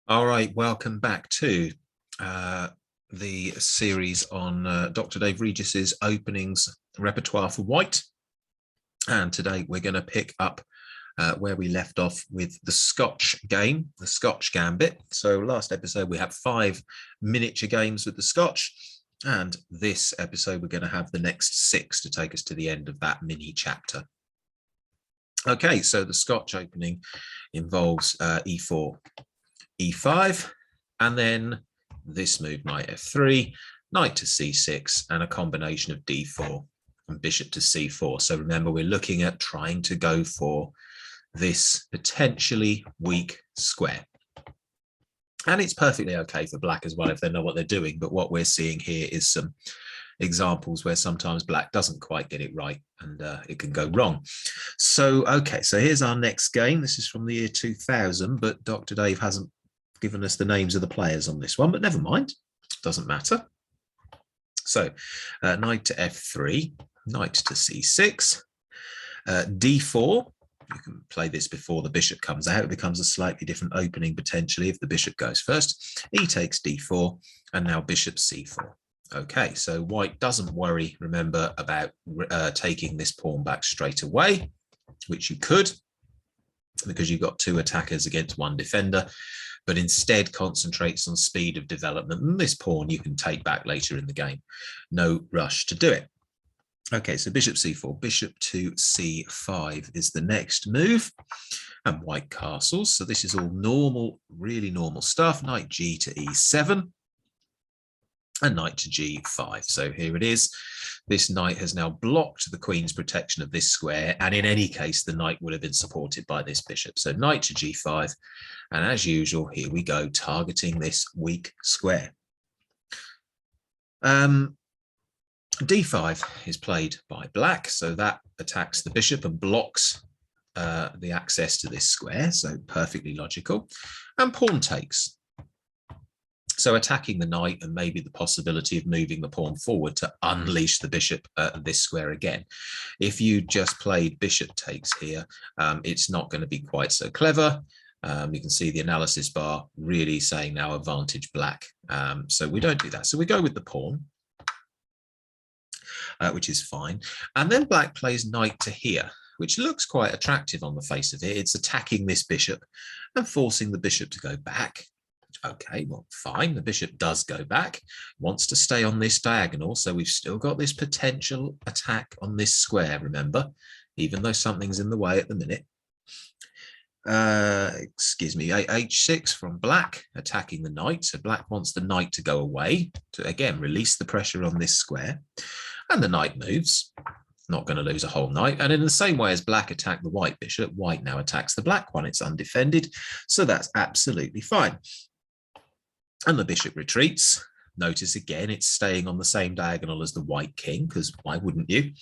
All right, welcome back to the series on Dr. Dave Regis's openings repertoire for white. And today we're going to pick up where we left off with the Scotch game, the Scotch Gambit. So last episode we had 5 miniature games with the Scotch. And this episode we're going to have the next 6 to take us to the end of that mini chapter. Okay, so the Scotch opening involves e4, e5, and then this move, knight f3, knight to c6, and a combination of d4 and bishop to c4. So remember, we're looking at trying to go for this potentially weak square. And it's perfectly okay for black as well if they know what they're doing. But what we're seeing here is some examples where sometimes black doesn't quite get it right and it can go wrong. So, okay, so here's our next game. This is from the year 2000, but Dr. Dave hasn't given us the names of the players on this one, but never mind, doesn't matter. So knight to f3, knight to c6, d4. You can play this before the bishop comes out. It becomes a slightly different opening potentially if the bishop goes first. E takes d4, and now bishop c4. Okay, so white doesn't worry, remember, about taking this pawn back straight away, which you could, because you've got 2 attackers against 1 defender, but instead concentrates on speed of development. And this pawn you can take back later in the game. No rush to do it. Okay, so bishop c4, bishop to c5 is the next move, and white castles. So this is all normal, really normal stuff. Knight g to e7, and knight to g5. So here it is. This knight has now blocked the queen's protection of this square, and in any case, the knight would have been supported by this bishop. So knight to g5, and as usual, here we go, targeting this weak square. D5 is played by black, so that attacks the bishop and blocks the access to this square, so perfectly logical. And pawn takes. So attacking the knight and maybe the possibility of moving the pawn forward to unleash the bishop at this square again. If you just played bishop takes here, it's not going to be quite so clever. You can see the analysis bar really saying now advantage black. So we don't do that. So we go with the pawn, which is fine. And then black plays knight to here, which looks quite attractive on the face of it. It's attacking this bishop and forcing the bishop to go back. Okay, well, fine. The bishop does go back, wants to stay on this diagonal. So we've still got this potential attack on this square, remember, even though something's in the way at the minute. Excuse me, h6 from black, attacking the knight. So black wants the knight to go away to, again, release the pressure on this square. And the knight moves, not going to lose a whole knight. And in the same way as black attacked the white bishop, white now attacks the black one. It's undefended, so that's absolutely fine. And the bishop retreats. Notice again, it's staying on the same diagonal as the white king, because why wouldn't you?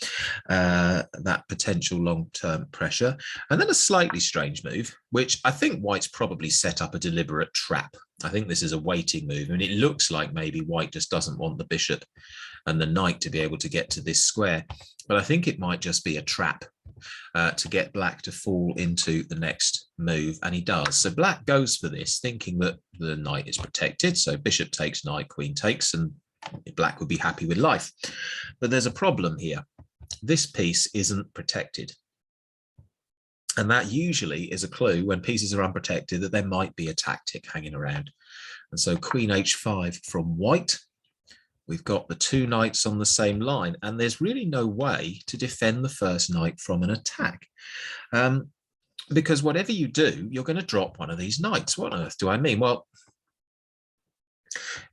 That potential long-term pressure. And then a slightly strange move, which I think white's probably set up a deliberate trap. I think this is a waiting move, and it looks like maybe white just doesn't want the bishop and the knight to be able to get to this square. But I think it might just be a trap to get black to fall into the next move, and he does. So black goes for this, thinking that the knight is protected. So bishop takes, knight, queen takes, and black would be happy with life. But there's a problem here. This piece isn't protected. And that usually is a clue when pieces are unprotected that there might be a tactic hanging around. And so queen h5 from white. We've got the 2 knights on the same line, and there's really no way to defend the first knight from an attack. Because whatever you do, you're going to drop one of these knights. What on earth do I mean? Well,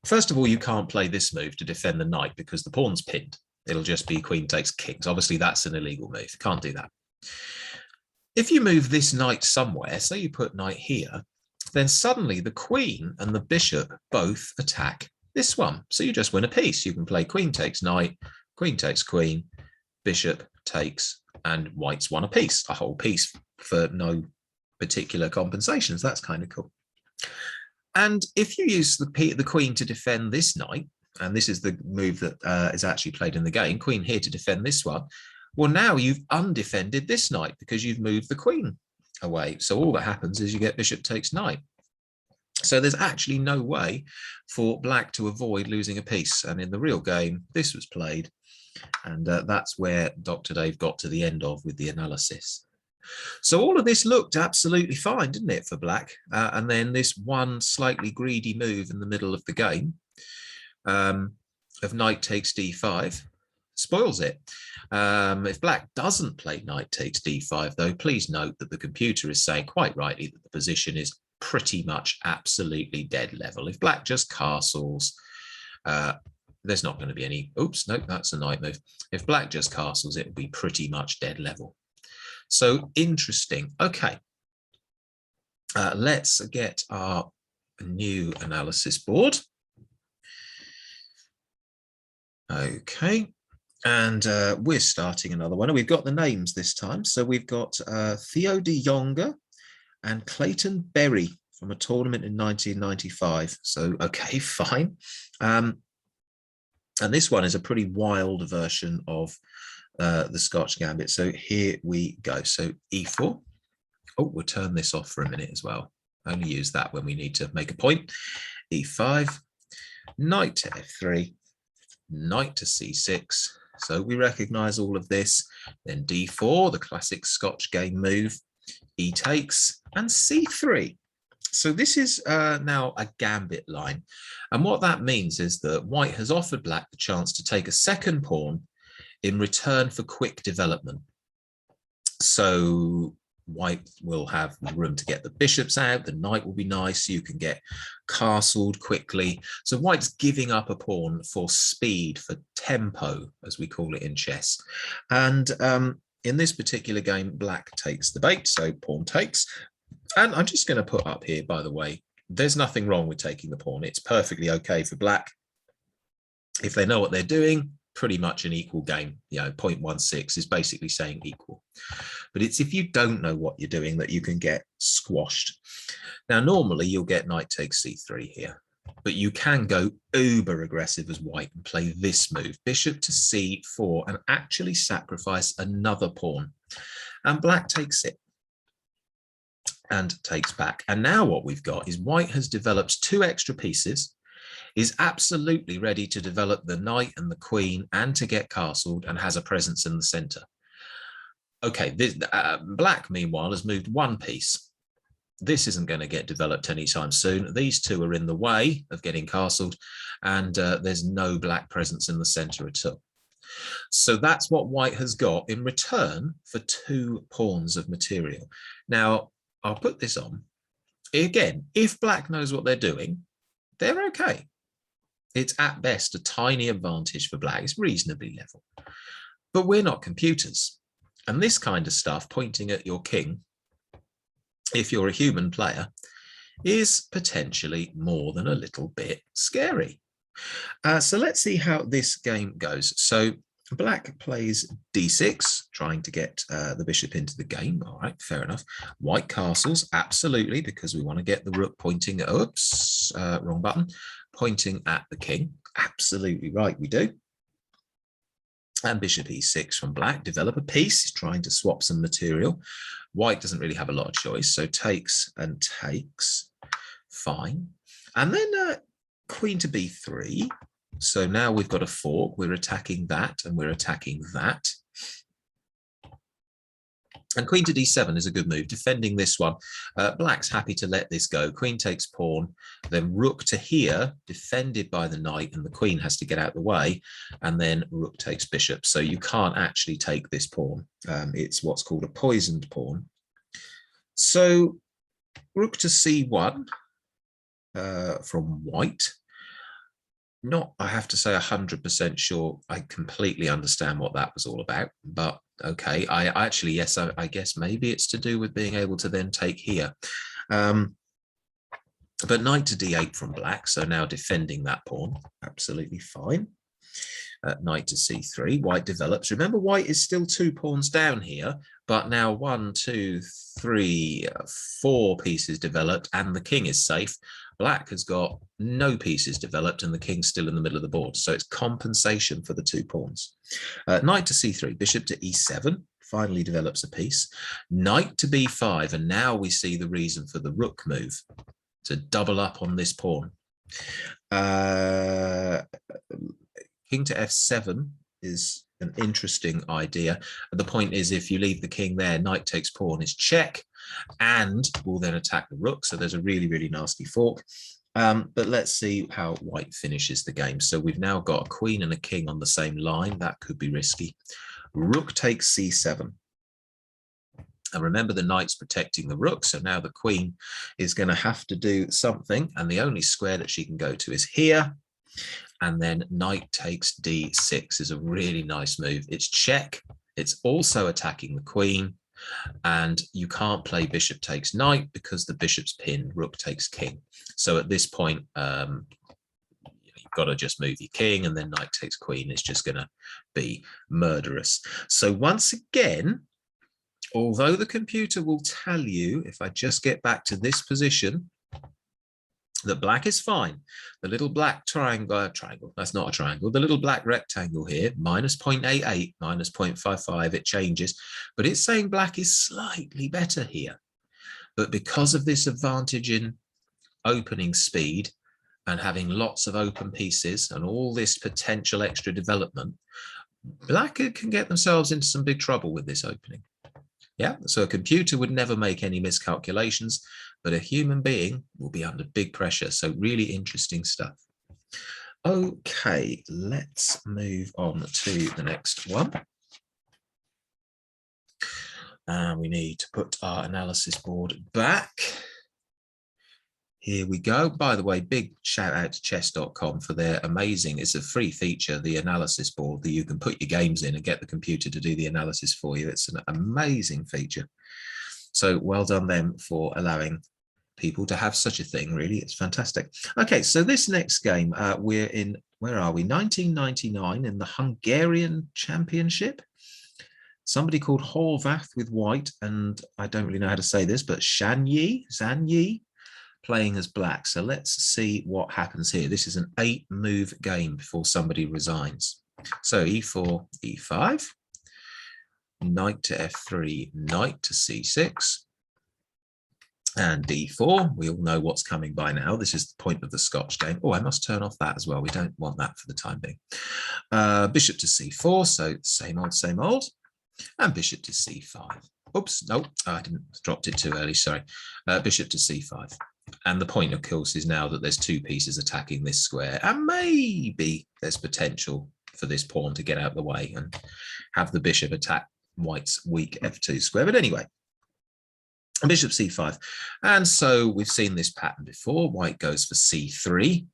first of all, you can't play this move to defend the knight because the pawn's pinned. It'll just be queen takes kings. Obviously, that's an illegal move. You can't do that. If you move this knight somewhere, say you put knight here, then suddenly the queen and the bishop both attack this one. So you just win a piece. You can play queen takes knight, queen takes queen, bishop takes, and white's won a piece, a whole piece for no particular compensations. That's kind of cool. And if you use the queen to defend this knight, and this is the move that is actually played in the game, queen here to defend this one, well, now you've undefended this knight because you've moved the queen away. So all that happens is you get bishop takes knight. So there's actually no way for black to avoid losing a piece. And in the real game, this was played. And that's where Dr. Dave got to the end of with the analysis. So all of this looked absolutely fine, didn't it, for black? And then this one slightly greedy move in the middle of the game of knight takes d5 spoils it. If black doesn't play knight takes d5, though, please note that the computer is saying quite rightly that the position is pretty much absolutely dead level. If black just castles, there's not going to be any, oops, no, that's a knight move. If black just castles, it will be pretty much dead level. So interesting. Okay, let's get our new analysis board. Okay, and we're starting another one. We've got the names this time. So we've got Theo de Jonge and Clayton Berry from a tournament in 1995. So, okay, fine. And this one is a pretty wild version of the Scotch Gambit. So here we go. So e4. Oh, we'll turn this off for a minute as well. Only use that when we need to make a point. e5, knight to f3, knight to c6. So we recognize all of this. Then d4, the classic Scotch game move, e takes, and c3. So this is now a gambit line. And what that means is that white has offered black the chance to take a second pawn in return for quick development. So white will have room to get the bishops out, the knight will be nice, you can get castled quickly. So white's giving up a pawn for speed, for tempo, as we call it in chess. And in this particular game, black takes the bait, so pawn takes. And I'm just going to put up here, by the way, there's nothing wrong with taking the pawn. It's perfectly okay for black. If they know what they're doing, pretty much an equal game. You know, 0.16 is basically saying equal. But it's if you don't know what you're doing that you can get squashed. Now, normally you'll get knight takes c3 here, but you can go uber aggressive as white and play this move, bishop to c4, and actually sacrifice another pawn. And black takes it and takes back. And now what we've got is white has developed two extra pieces, is absolutely ready to develop the knight and the queen and to get castled, and has a presence in the center. Okay, this, black, meanwhile, has moved one piece. This isn't going to get developed anytime soon. These two are in the way of getting castled, and there's no black presence in the center at all. So that's what white has got in return for 2 pawns of material. Now, I'll put this on. Again, if black knows what they're doing, they're okay. It's at best a tiny advantage for black. It's reasonably level. But we're not computers. And this kind of stuff, pointing at your king, if you're a human player, is potentially more than a little bit scary. So let's see how this game goes. So black plays d6, trying to get the bishop into the game. All right, fair enough. White castles, absolutely, because we want to get the rook pointing at, oops, wrong button, pointing at the king. Absolutely right, we do. And bishop e6 from black, develop a piece. He's trying to swap some material. White doesn't really have a lot of choice, so takes and takes. Fine. And then queen to b3. So now we've got a fork. We're attacking that and we're attacking that. And queen to d7 is a good move, defending this one. Black's happy to let this go. Queen takes pawn, then rook to here, defended by the knight, and the queen has to get out the way, and then rook takes bishop. So you can't actually take this pawn. It's what's called a poisoned pawn. So rook to c1 from white. Not, I have to say, 100% sure I completely understand what that was all about, but okay, I actually, yes, I guess maybe it's to do with being able to then take here. But knight to d8 from black, so now defending that pawn, absolutely fine. Knight to c3, white develops. Remember, white is still 2 pawns down here, but now 1, 2, 3, 4 pieces developed, and the king is safe. Black has got no pieces developed, and the king's still in the middle of the board. So it's compensation for the 2 pawns. Knight to c3, bishop to e7, finally develops a piece. Knight to b5, and now we see the reason for the rook move. to double up on this pawn. King to f7 is an interesting idea. The point is, if you leave the king there, knight takes pawn is check, and will then attack the rook. So there's a really, really nasty fork. But let's see how white finishes the game. So we've now got a queen and a king on the same line. That could be risky. Rook takes c7. And remember, the knight's protecting the rook, so now the queen is going to have to do something, and the only square that she can go to is here. And then knight takes d6 is a really nice move. It's check. It's also attacking the queen, and you can't play bishop takes knight because the bishop's pinned. Rook takes king. So at this point, you've got to just move your king, and then knight takes queen is just going to be murderous. So once again, although the computer will tell you, if I just get back to this position, that black is fine. The little black triangle, that's not a triangle, the little black rectangle here, minus 0.88, minus 0.55, it changes, but it's saying black is slightly better here. But because of this advantage in opening speed and having lots of open pieces and all this potential extra development, black can get themselves into some big trouble with this opening. Yeah, so a computer would never make any miscalculations, but a human being will be under big pressure. So really interesting stuff. Okay, let's move on to the next one. And we need to put our analysis board back. Here we go. By the way, big shout out to chess.com for their amazing, it's a free feature, the analysis board that you can put your games in and get the computer to do the analysis for you. It's an amazing feature. So well done them for allowing people to have such a thing, really. It's fantastic. Okay, so this next game, we're in, where are we? 1999 in the Hungarian Championship. Somebody called Horvath with white, and I don't really know how to say this, but Zanyi, playing as black. So let's see what happens here. This is an 8-move game before somebody resigns. So e4, e5, knight to f3, knight to c6, and d4. We all know what's coming by now. This is the point of the Scotch game. Oh, I must turn off that as well. We don't want that for the time being. Bishop to c4, so same old, and bishop to c5. Oops, no, I didn't, dropped it too early, sorry. Bishop to c5. And the point, of course, is now that there's 2 pieces attacking this square, and maybe there's potential for this pawn to get out of the way and have the bishop attack white's weak f2 square. But anyway, bishop c5. And so we've seen this pattern before. White goes for c3,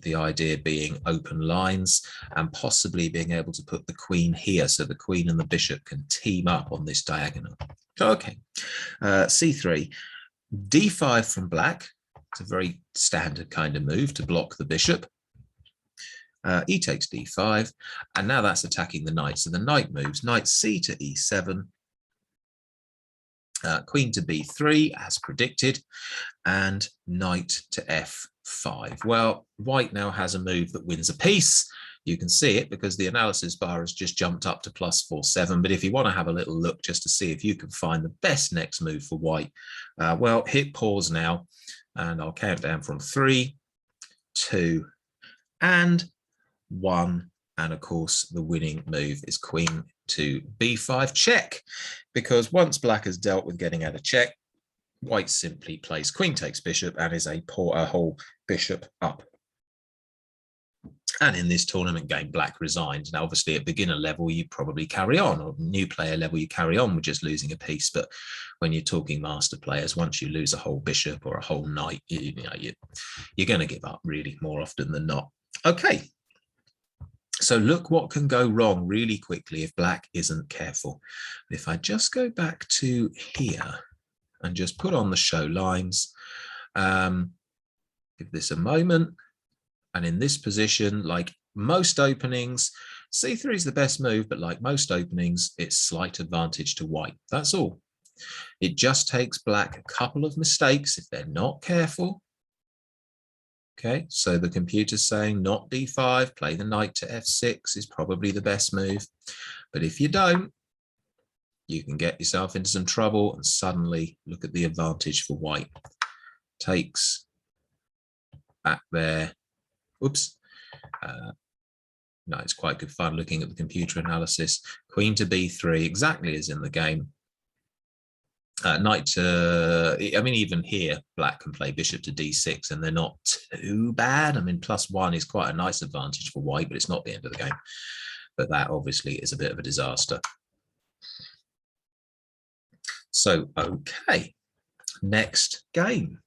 the idea being open lines and possibly being able to put the queen here so the queen and the bishop can team up on this diagonal. Okay, c3. d5 from black. It's a very standard kind of move to block the bishop. E takes d5, and now that's attacking the knight. So the knight moves, knight c to e7, queen to b3 as predicted, and knight to f5. Well, white now has a move that wins a piece. You can see it because the analysis bar has just jumped up to +47. But if you want to have a little look just to see if you can find the best next move for white, well, hit pause now, and I'll count down from 3, 2, and 1. And of course, the winning move is queen to b5 check, because once black has dealt with getting out of check, white simply plays queen takes bishop and is a whole bishop up. And in this tournament game, black resigned. Now, obviously, at beginner level, you probably carry on, or new player level, you carry on with just losing a piece. But when you're talking master players, once you lose a whole bishop or a whole knight, you're going to give up really more often than not. Okay. So look what can go wrong really quickly if black isn't careful. If I just go back to here and just put on the show lines, give this a moment. And in this position, like most openings, c3 is the best move, but like most openings, it's slight advantage to white. That's all. It just takes black a couple of mistakes if they're not careful. Okay, so the computer's saying not d5, play the knight to f6 is probably the best move. But if you don't, you can get yourself into some trouble and suddenly look at the advantage for white. Takes back there. Oops. No, it's quite good fun looking at the computer analysis. Queen to b3, exactly as in the game. Knight to, I mean, even here, black can play bishop to d6, and they're not too bad. I mean, +1 is quite a nice advantage for white, but it's not the end of the game. But that obviously is a bit of a disaster. So, okay, next game.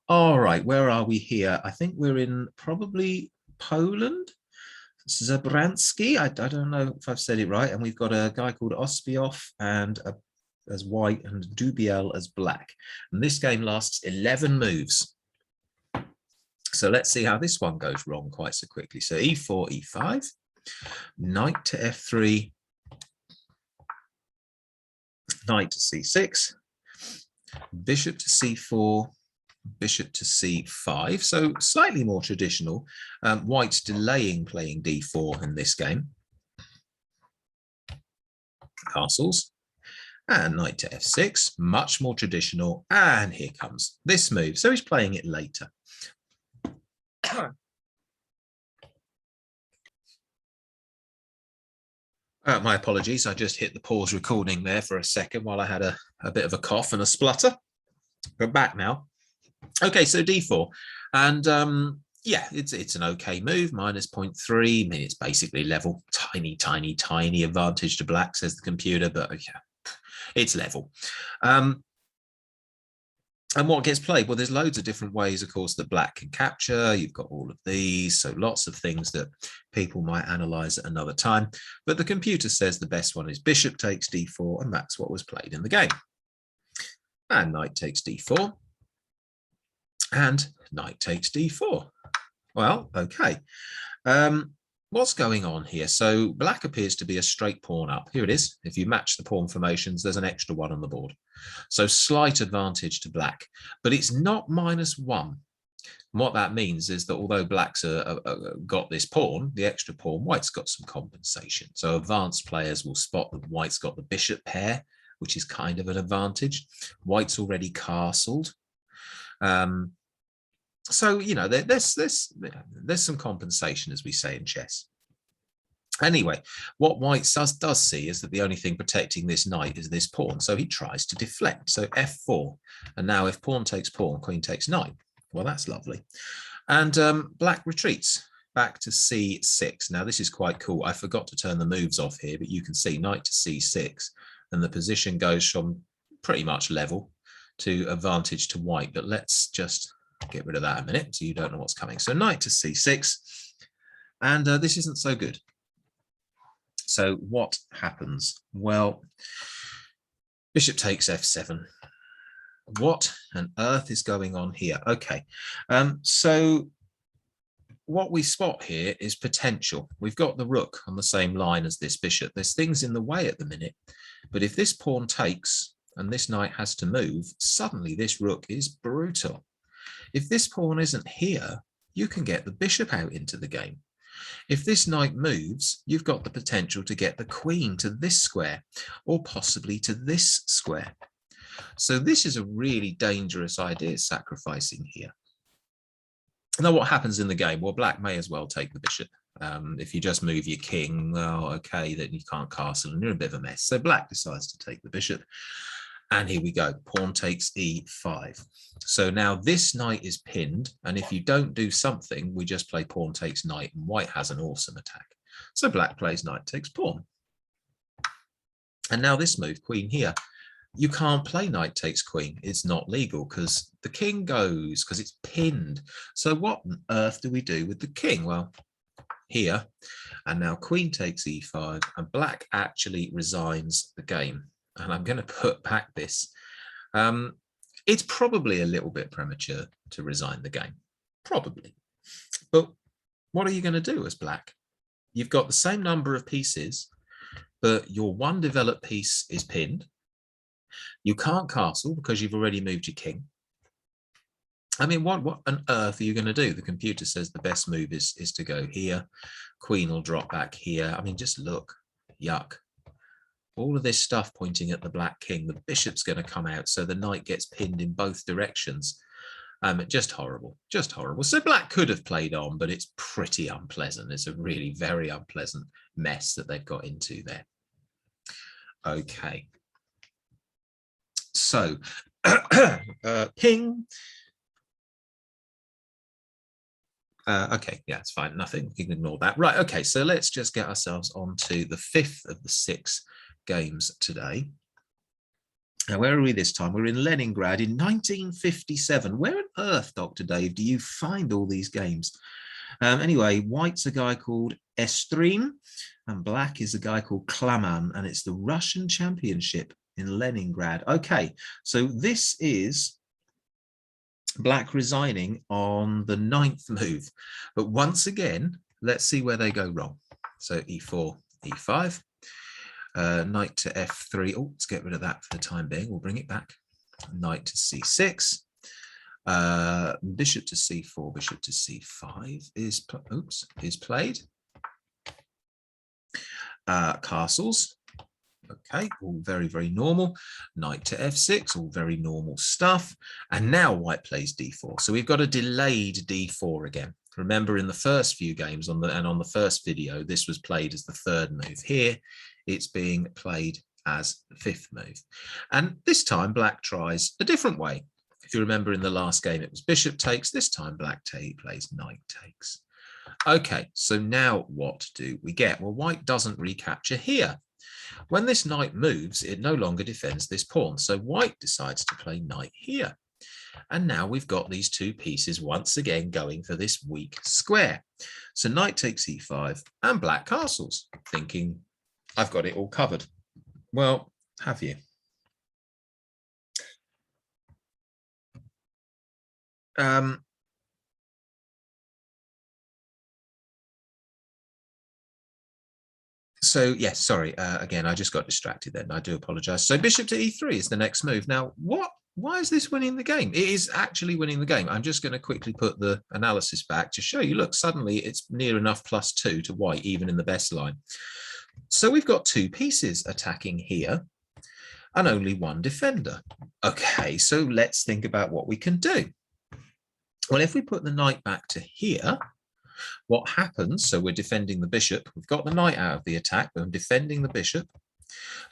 All right, where are we here? I think we're in probably Poland. Zabransky, I don't know if I've said it right. And we've got a guy called Ospioff and as white and Dubiel as black. And this game lasts 11 moves. So let's see how this one goes wrong quite so quickly. So e4, e5, knight to f3, knight to c6, bishop to c4, bishop to c5, so slightly more traditional. White's delaying playing d4 in this game. Castles, and knight to f6, much more traditional, and here comes this move. So he's playing it later. My apologies, I just hit the pause recording there for a second while I had a bit of a cough and a splutter. We're back now. Okay, so d4, and yeah, it's an okay move, -0.3. I mean, it's basically level, tiny advantage to black, says the computer, but yeah, it's level. And what gets played? Well, there's loads of different ways, of course, that black can capture. You've got all of these, so lots of things that people might analyze at another time. But the computer says the best one is bishop takes d4, and that's what was played in the game. And knight takes d4. And knight takes d4. Well, okay. What's going on here? So black appears to be a straight pawn up. Here it is. If you match the pawn formations, there's an extra one on the board. So slight advantage to black, but it's not -1. And what that means is that although black's got this pawn, the extra pawn, white's got some compensation. So advanced players will spot that white's got the bishop pair, which is kind of an advantage. White's already castled. So, you know, there's some compensation, as we say in chess. Anyway, what white does see is that the only thing protecting this knight is this pawn. So he tries to deflect. So f4. And now if pawn takes pawn, queen takes knight. Well, that's lovely. And black retreats back to c6. Now, this is quite cool. I forgot to turn the moves off here, but you can see knight to c6. And the position goes from pretty much level to advantage to white. But let's just get rid of that a minute so you don't know what's coming. So knight to c6, and this isn't so good. So what happens? Well, bishop takes f7. What on earth is going on here? Okay, so what we spot here is potential. We've got the rook on the same line as this bishop. There's things in the way at the minute, but if this pawn takes and this knight has to move, suddenly this rook is brutal. If this pawn isn't here, you can get the bishop out into the game. If this knight moves, you've got the potential to get the queen to this square or possibly to this square. So this is a really dangerous idea, sacrificing here. Now, what happens in the game? Well, black may as well take the bishop. If you just move your king, well, okay, then you can't castle and you're a bit of a mess. So black decides to take the bishop. And here we go, pawn takes e5. So now this knight is pinned, and if you don't do something, we just play pawn takes knight, and white has an awesome attack. So black plays knight takes pawn. And now this move, queen here. You can't play knight takes queen. It's not legal because the king goes, because it's pinned. So what on earth do we do with the king? Well, here, and now queen takes e5, and black actually resigns the game. And I'm going to put back this. It's probably a little bit premature to resign the game, probably. But what are you going to do as black? You've got the same number of pieces, but your one developed piece is pinned. You can't castle because you've already moved your king. I mean, what on earth are you going to do? The computer says the best move is to go here. Queen will drop back here. I mean, just look, yuck. all of this stuff pointing at the black king. The bishop's going to come out, so the knight gets pinned in both directions. Just horrible, just horrible. So black could have played on, but it's pretty unpleasant. It's a really very unpleasant mess that they've got into there. Okay. So, ping. Okay, yeah, it's fine. Nothing. You can ignore that. Right. Okay. So let's just get ourselves on to the 5th of the 6 games today. Now, where are we this time? We're in Leningrad in 1957. Where on earth, Dr. Dave, do you find all these games? Anyway, white's a guy called Estrin, and black is a guy called Klaman, and it's the Russian Championship in Leningrad. Okay, so this is black resigning on the 9th move. But once again, let's see where they go wrong. So e4, e5. Knight to f3. Oh, let's get rid of that for the time being. We'll bring it back. Knight to c6. Bishop to c4, bishop to c5 is played. Castles. Okay, all very, very normal. Knight to f6, all very normal stuff. And now white plays d4. So we've got a delayed d4 again. Remember, in the first few games on the first video, this was played as the 3rd move. Here, it's being played as the 5th move. And this time, black tries a different way. If you remember, in the last game, it was bishop takes. This time, black plays knight takes. Okay, so now what do we get? Well, white doesn't recapture here. When this knight moves, it no longer defends this pawn. So white decides to play knight here. And now we've got these 2 pieces once again going for this weak square. So knight takes e5 and black castles, thinking, I've got it all covered. Well, have you? So yes, sorry, again, I just got distracted then. I do apologize. So bishop to e3 is the next move. Now, why is this winning the game? It is actually winning the game. I'm just going to quickly put the analysis back to show you, look, suddenly it's near enough +2 to white, even in the best line. So we've got 2 pieces attacking here and only 1 defender. Okay, so let's think about what we can do. Well, if we put the knight back to here, what happens, so we're defending the bishop, we've got the knight out of the attack, but I'm defending the bishop.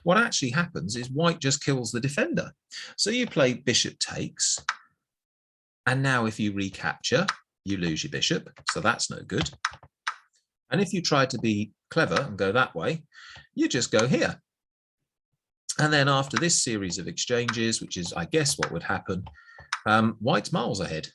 What actually happens is white just kills the defender. So you play bishop takes, and now if you recapture, you lose your bishop, so that's no good. And if you try to be clever and go that way, you just go here. And then after this series of exchanges, which is, I guess, what would happen, white's miles ahead.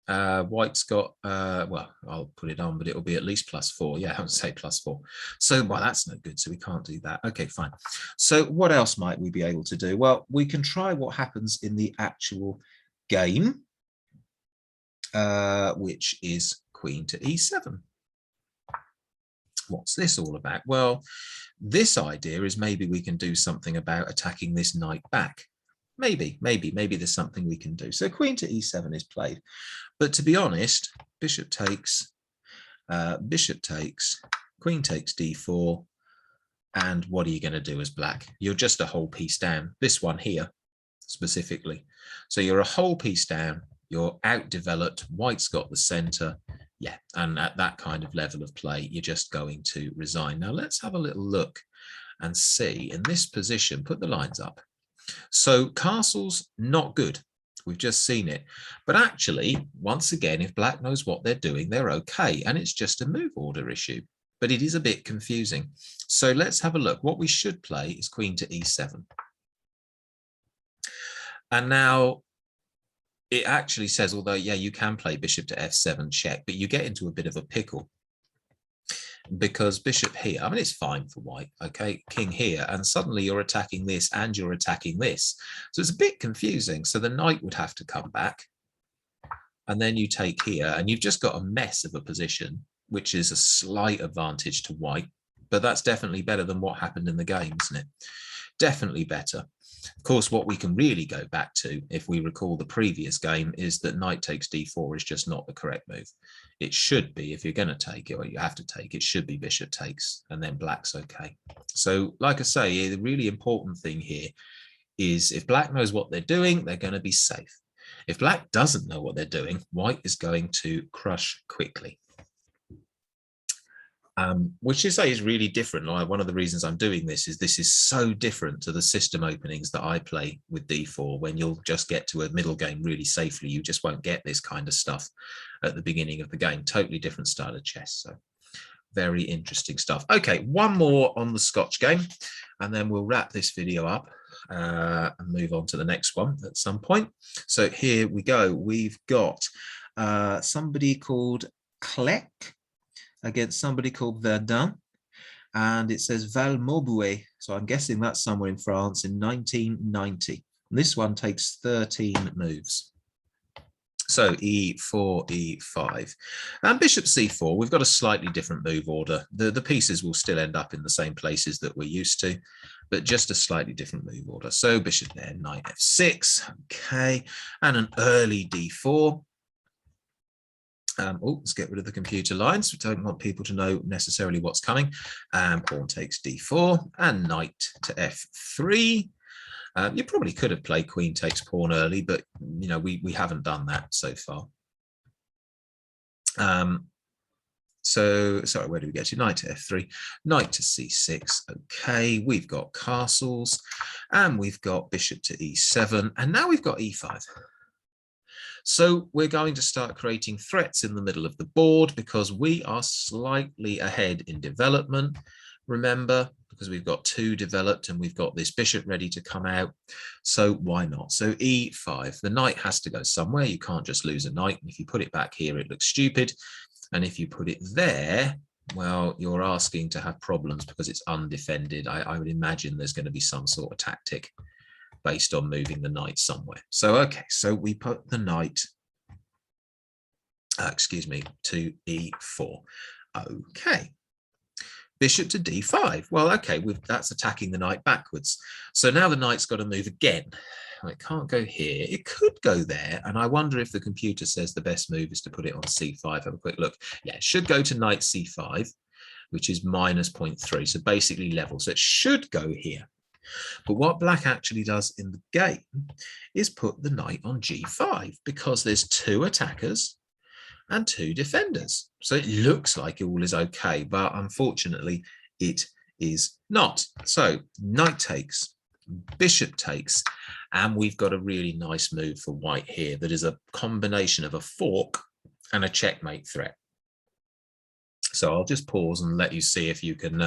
White's got, well, I'll put it on, but it'll be at least +4. Yeah, I would say +4. So, well, that's no good. So we can't do that. Okay, fine. So what else might we be able to do? Well, we can try what happens in the actual game, which is queen to e7. What's this all about? Well, this idea is maybe we can do something about attacking this knight back. Maybe there's something we can do. So queen to e7 is played. But to be honest, bishop takes, queen takes d4. And what are you going to do as black? You're just a whole piece down. This one here, specifically. So you're a whole piece down. You're outdeveloped. White's got the center. Yeah, and at that kind of level of play, you're just going to resign. Now, let's have a little look and see. In this position, put the lines up. So castle's not good. We've just seen it. But actually, once again, if black knows what they're doing, they're okay. And it's just a move order issue. But it is a bit confusing. So let's have a look. What we should play is queen to e7. And now it actually says, although, yeah, you can play bishop to f7 check, but you get into a bit of a pickle. Because bishop here, I mean, it's fine for white, okay, king here, and suddenly you're attacking this and you're attacking this. So it's a bit confusing. So the knight would have to come back, and then you take here, and you've just got a mess of a position, which is a slight advantage to white, but that's definitely better than what happened in the game, isn't it? Definitely better. Of course, what we can really go back to, if we recall the previous game, is that knight takes d4 is just not the correct move. It should be, if you're going to take it, or you have to take it, should be bishop takes, and then black's okay. So, like I say, the really important thing here is if black knows what they're doing, they're going to be safe. If black doesn't know what they're doing, white is going to crush quickly. Which is really different. One of the reasons I'm doing this is so different to the system openings that I play with d4, when you'll just get to a middle game really safely. You just won't get this kind of stuff at the beginning of the game. Totally different style of chess. So very interesting stuff. Okay, one more on the Scotch game, and then we'll wrap this video up and move on to the next one at some point. So here we go. We've got somebody called Clec against somebody called Verdun, and it says Val Maubuée. So I'm guessing that's somewhere in France in 1990. This one takes 13 moves. So e4, e5, and bishop c4. We've got a slightly different move order. The pieces will still end up in the same places that we're used to, but just a slightly different move order. So bishop there, knight f6, okay, and an early d4. Let's get rid of the computer lines. We don't want people to know necessarily what's coming. Pawn takes d4 and knight to f3. You probably could have played queen takes pawn early, but you know we haven't done that so far. So sorry, where do we get to? Knight to f3, knight to c6. Okay, we've got castles, and we've got bishop to e7, and now we've got e5. So we're going to start creating threats in the middle of the board because we are slightly ahead in development. Remember, because we've got 2 developed and we've got this bishop ready to come out. So why not? So e5, the knight has to go somewhere. You can't just lose a knight. And if you put it back here, it looks stupid. And if you put it there, well, you're asking to have problems because it's undefended. I would imagine there's going to be some sort of tactic based on moving the knight somewhere. So, okay, so we put the knight, to e4. Okay. Bishop to d5. Well, okay, that's attacking the knight backwards. So now the knight's got to move again. Well, it can't go here. It could go there. And I wonder if the computer says the best move is to put it on c5. Have a quick look. Yeah, it should go to knight c5, which is minus 0.3. So basically level. So it should go here. But what black actually does in the game is put the knight on g5 because there's 2 attackers and 2 defenders. So it looks like all is okay, but unfortunately it is not. So knight takes, bishop takes, and we've got a really nice move for white here that is a combination of a fork and a checkmate threat. So I'll just pause and let you see if you can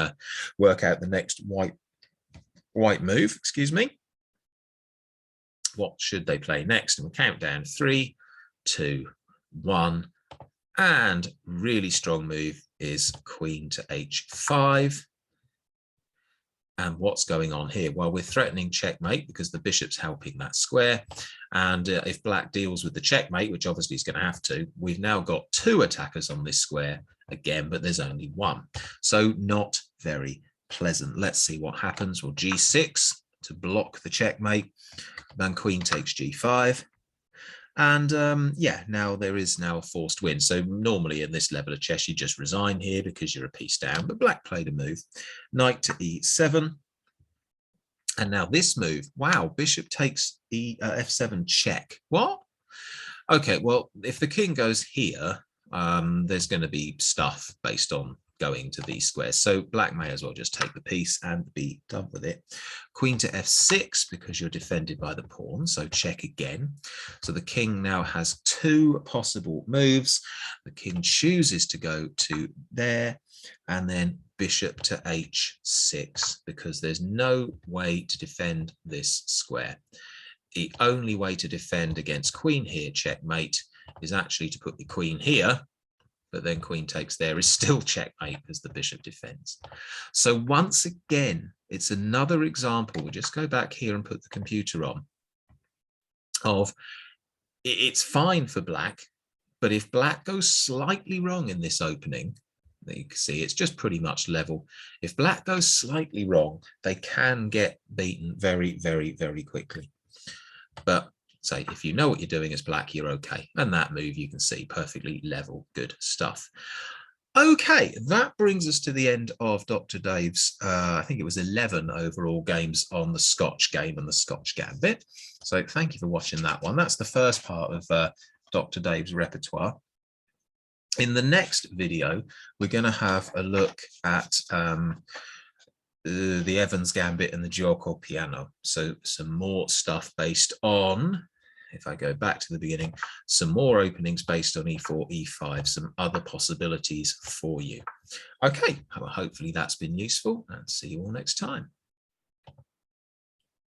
work out the next white move, excuse me. What should they play next? And we'll count down 3, 2, 1. And really strong move is queen to h5. And what's going on here? Well, we're threatening checkmate because the bishop's helping that square. And if black deals with the checkmate, which obviously is going to have to, we've now got 2 attackers on this square again, but there's only 1. So not very pleasant. Let's see what happens. Well, g6 to block the checkmate. Then queen takes g5. And yeah, now there is now a forced win. So normally in this level of chess, you just resign here because you're a piece down. But black played a move. Knight to e7. And now this move, wow, bishop takes f7 check. What? Okay, well, if the king goes here, there's going to be stuff based on going to these squares. So black may as well just take the piece and be done with it. Queen to f6 because you're defended by the pawn. So check again. So the king now has 2 possible moves. The king chooses to go to there and then bishop to h6 because there's no way to defend this square. The only way to defend against queen here, checkmate, is actually to put the queen here. But then queen takes there is still checkmate as the bishop defends. So once again, it's another example. We'll just go back here and put the computer on of it's fine for black, but if black goes slightly wrong in this opening, You can see it's just pretty much level. If black goes slightly wrong, they can get beaten very, very, very quickly. But say if you know what you're doing as black, you're okay. And that move you can see perfectly level, good stuff. Okay, that brings us to the end of Dr. Dave's, I think it was 11 overall games on the Scotch game and the Scotch Gambit. So thank you for watching that one. That's the first part of Dr. Dave's repertoire. In the next video, we're going to have a look at the Evans Gambit and the Gioco Piano. So some more stuff based on, if I go back to the beginning, some more openings based on E4, E5, some other possibilities for you. Okay, well, hopefully that's been useful, and see you all next time.